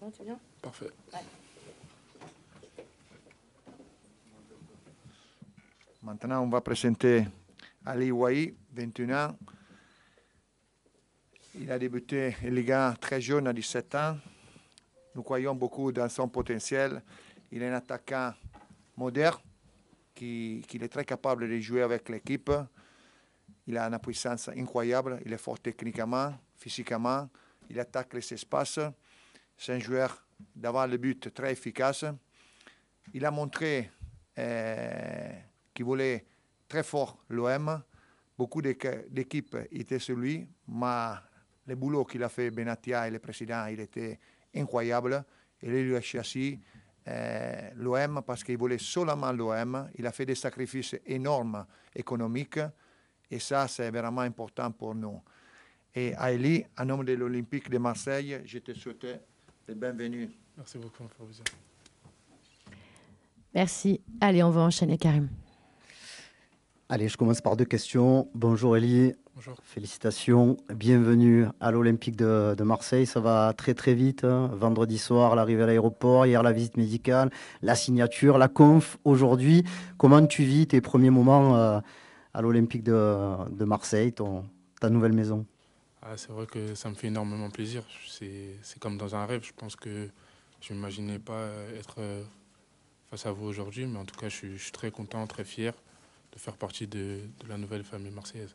Non, c'est bien. Parfait. Ouais. Maintenant, on va présenter Ali Ouahi, 21 ans. Il a débuté en Liga très jeune, à 17 ans. Nous croyons beaucoup dans son potentiel. Il est un attaquant moderne qui est très capable de jouer avec l'équipe. Il a une puissance incroyable. Il est fort techniquement, physiquement. Il attaque les espaces. C'est un joueur devant le but très efficace. Il a montré qu'il voulait très fort l'OM. Beaucoup d'équipes étaient sur lui, mais le boulot qu'il a fait Benatia et le président, il était incroyable. Et lui a choisi l'OM parce qu'il voulait seulement l'OM. Il a fait des sacrifices énormes économiques et ça, c'est vraiment important pour nous. Et Aélie, en nom de l'Olympique de Marseille, je te souhaite le bienvenue. Merci beaucoup, Fabrizio. Merci. Allez, on va enchaîner, Karim. Allez, je commence par deux questions. Bonjour Elie. Bonjour. Félicitations. Bienvenue à l'Olympique de Marseille. Ça va très très vite. Vendredi soir, l'arrivée à l'aéroport. Hier, la visite médicale, la signature, la conf. Aujourd'hui, comment tu vis tes premiers moments à l'Olympique de Marseille, ta nouvelle maison? C'est vrai que ça me fait énormément plaisir. C'est comme dans un rêve. Je pense que je n'imaginais pas être face à vous aujourd'hui. Mais en tout cas, je suis très content, très fier de faire partie de la nouvelle famille marseillaise.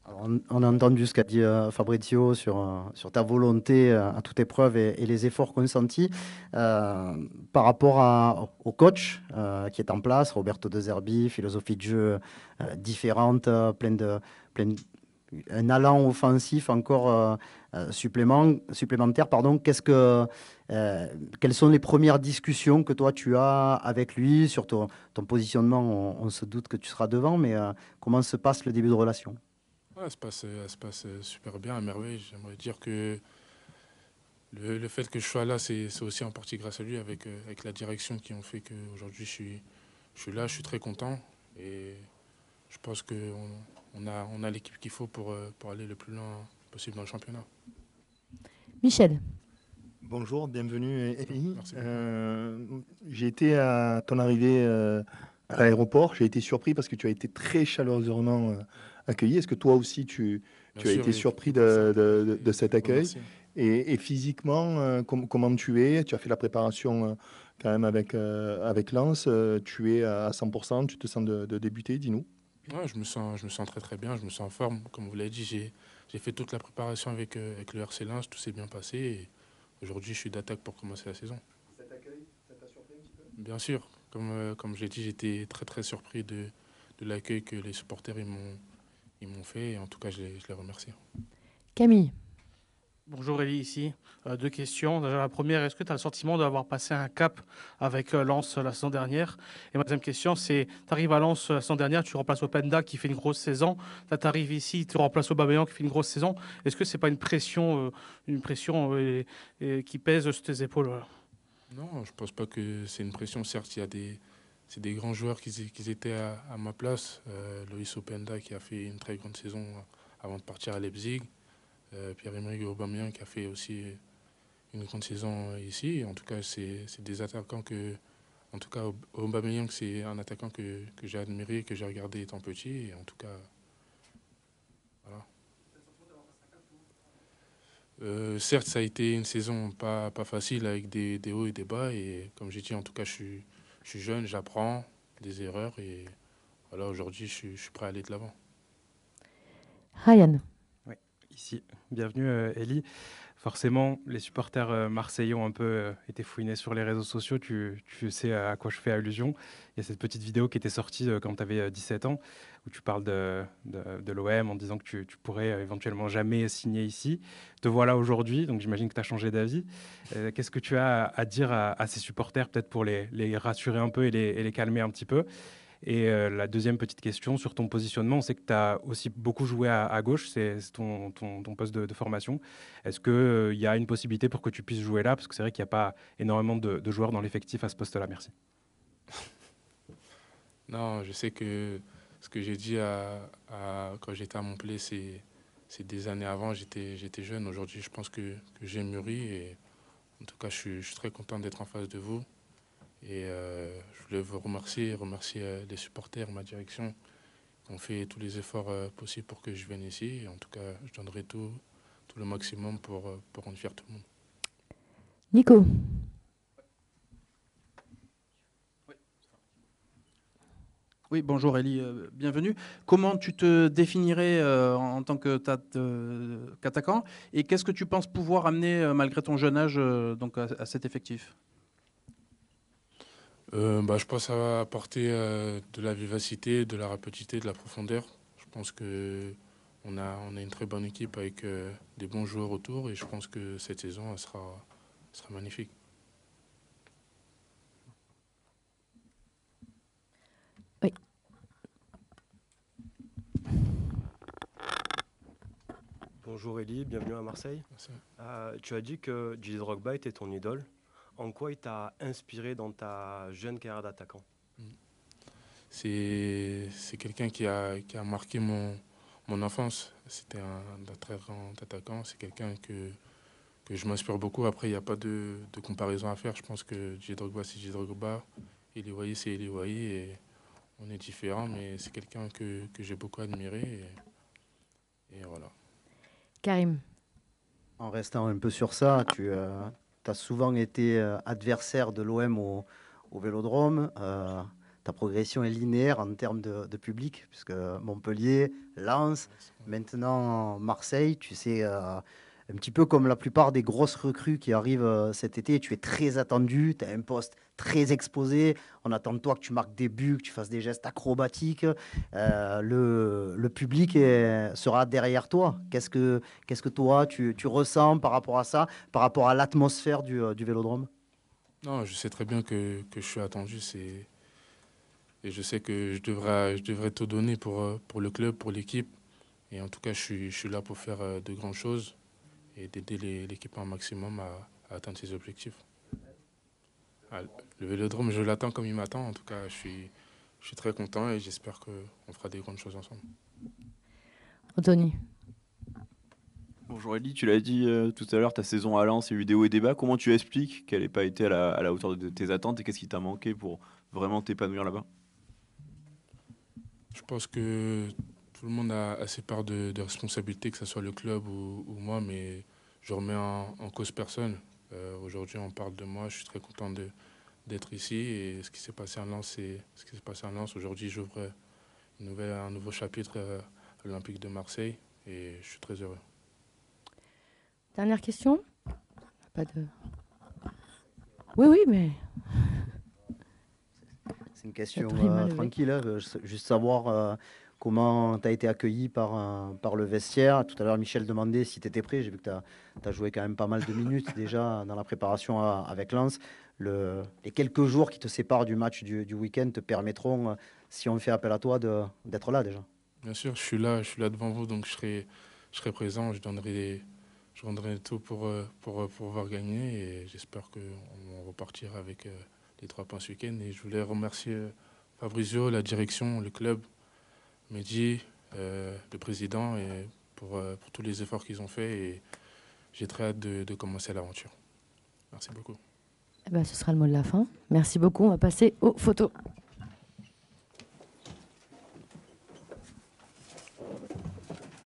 Alors, on a entendu ce qu'a dit Fabrizio sur ta volonté à toute épreuve et les efforts consentis. Par rapport au coach qui est en place, Roberto De Zerbi, philosophie de jeu différente, un allant offensif encore supplémentaire. Pardon. Quelles sont les premières discussions que toi tu as avec lui sur ton positionnement? On se doute que tu seras devant, mais comment se passe le début de relation? Ouais, elle se passe super bien, à merveille. J'aimerais dire que le fait que je sois là, c'est aussi en partie grâce à lui, avec la direction qui ont fait qu'aujourd'hui je suis là, je suis très content. Et je pense qu'on a l'équipe qu'il faut pour aller le plus loin possible dans le championnat. Michel. Bonjour, bienvenue Elie. Merci. J'ai été à ton arrivée à l'aéroport. J'ai été surpris parce que tu as été très chaleureusement accueilli. Est-ce que toi aussi tu as été surpris de cet accueil? Et physiquement, comment tu es? Tu as fait la préparation quand même avec Lens. Tu es à 100%, tu te sens de débuter, dis-nous. Ouais, je me sens très très bien, je me sens en forme. Comme vous l'avez dit, j'ai fait toute la préparation avec le RC Lens, tout s'est bien passé. Et aujourd'hui, je suis d'attaque pour commencer la saison. Cet accueil, ça t'a surpris un petit peu? Bien sûr, comme j'ai dit, j'étais très très surpris de l'accueil que les supporters ils m'ont fait. Et en tout cas, je les remercie. Camille. Bonjour Elie, ici. Deux questions. Déjà, la première, est-ce que tu as le sentiment d'avoir passé un cap avec Lens la saison dernière? Et ma deuxième question, c'est, tu arrives à Lens la saison dernière, tu remplaces Openda qui fait une grosse saison. Là, tu arrives ici, tu remplaces Aubameyang qui fait une grosse saison. Est-ce que ce n'est pas une pression qui pèse sur tes épaules? Non, je ne pense pas que c'est une pression. Certes, c'est des grands joueurs qui étaient à ma place. Loïs Openda qui a fait une très grande saison avant de partir à Leipzig. Pierre-Emerick Aubameyang qui a fait aussi une grande saison ici. Et en tout cas, c'est des attaquants que... En tout cas, Aubameyang, c'est un attaquant que j'ai admiré, que j'ai regardé étant petit. Et en tout cas, voilà. Certes, ça a été une saison pas facile avec des hauts et des bas. Et comme j'ai dit, en tout cas, je suis jeune, j'apprends des erreurs. Et voilà, aujourd'hui, je suis prêt à aller de l'avant. Ryan. Oui, ici. Bienvenue, Elie. Forcément, les supporters marseillais ont un peu été fouinés sur les réseaux sociaux. Tu sais à quoi je fais allusion. Il y a cette petite vidéo qui était sortie quand tu avais 17 ans, où tu parles de l'OM en disant que tu pourrais éventuellement jamais signer ici. Te voilà aujourd'hui, donc j'imagine que tu as changé d'avis. Qu'est-ce que tu as à dire à ces supporters, peut-être pour les rassurer un peu et les calmer un petit peu? Et la deuxième petite question sur ton positionnement, on sait que tu as aussi beaucoup joué à gauche, c'est ton poste de formation. Est-ce qu'il y a une possibilité pour que tu puisses jouer là? Parce que c'est vrai qu'il n'y a pas énormément de joueurs dans l'effectif à ce poste-là. Merci. Non, je sais que ce que j'ai dit quand j'étais à Montpellier, c'est c'est des années avant, j'étais jeune. Aujourd'hui, je pense que j'ai mûri. Et en tout cas, je suis très content d'être en face de vous. Et je voulais vous remercier les supporters, ma direction, qui ont fait tous les efforts possibles pour que je vienne ici. Et en tout cas, je donnerai tout le maximum pour rendre fier tout le monde. Nico. Oui, bonjour Elie, bienvenue. Comment tu te définirais en tant qu'attaquant et qu'est-ce que tu penses pouvoir amener malgré ton jeune âge donc à cet effectif? Je pense que ça va apporter de la vivacité, de la rapidité, de la profondeur. Je pense qu'on a une très bonne équipe avec des bons joueurs autour et je pense que cette saison elle sera magnifique. Oui. Bonjour Elie, bienvenue à Marseille. Merci. Tu as dit que Didier Drogba était ton idole. En quoi il t'a inspiré dans ta jeune carrière d'attaquant? C'est quelqu'un qui a marqué mon enfance. C'était un très grand attaquant. C'est quelqu'un que je m'inspire beaucoup. Après, il n'y a pas de comparaison à faire. Je pense que Didier Drogba, c'est Didier Drogba. Eli Wahi, c'est Eli Wahi. Et on est différents, mais c'est quelqu'un que j'ai beaucoup admiré. Et voilà. Karim. En restant un peu sur ça, tu as souvent été adversaire de l'OM au Vélodrome. Ta progression est linéaire en termes de public, puisque Montpellier, Lens, maintenant Marseille, tu sais, un petit peu comme la plupart des grosses recrues qui arrivent cet été, tu es très attendu, tu as un poste très exposé, on attend de toi que tu marques des buts, que tu fasses des gestes acrobatiques, le public sera derrière toi. Qu'est-ce que toi, tu ressens par rapport à ça, par rapport à l'atmosphère du Vélodrome? Non, je sais très bien que je suis attendu. Et je sais que je devrais tout donner pour le club, pour l'équipe. Et en tout cas, je suis là pour faire de grandes choses et d'aider l'équipe un maximum à atteindre ses objectifs. Le Vélodrome, je l'attends comme il m'attend. En tout cas, je suis très content et j'espère qu'on fera des grandes choses ensemble. Anthony. Bonjour Elie, tu l'as dit tout à l'heure, ta saison à Lens, il y a eu des hauts et des bas. Comment tu expliques qu'elle n'ait pas été à la hauteur de tes attentes et qu'est-ce qui t'a manqué pour vraiment t'épanouir là-bas? Je pense que tout le monde a ses parts de responsabilité, que ce soit le club ou moi, mais je remets en cause personne. Aujourd'hui, on parle de moi, je suis très content d'être ici et ce qui s'est passé à Lens, c'est ce qui s'est passé à Lens. Aujourd'hui, j'ouvre un nouveau chapitre à l'Olympique de Marseille et je suis très heureux. Dernière question? Pas de... Oui, mais... C'est une question tranquille, hein, juste savoir comment tu as été accueilli par le vestiaire. Tout à l'heure, Michel demandait si tu étais prêt. J'ai vu que tu as joué quand même pas mal de minutes déjà dans la préparation avec Lens. Les quelques jours qui te séparent du match du week-end te permettront, si on fait appel à toi, d'être là déjà. Bien sûr, je suis là devant vous, donc je serai présent. Je donnerai tout pour pouvoir gagner et j'espère qu'on va repartir avec les 3 points ce week-end. Et je voulais remercier Fabrizio, la direction, le club, Mehdi, le président et pour tous les efforts qu'ils ont faits. Et j'ai très hâte de commencer l'aventure. Merci beaucoup. Ce sera le mot de la fin. Merci beaucoup. On va passer aux photos.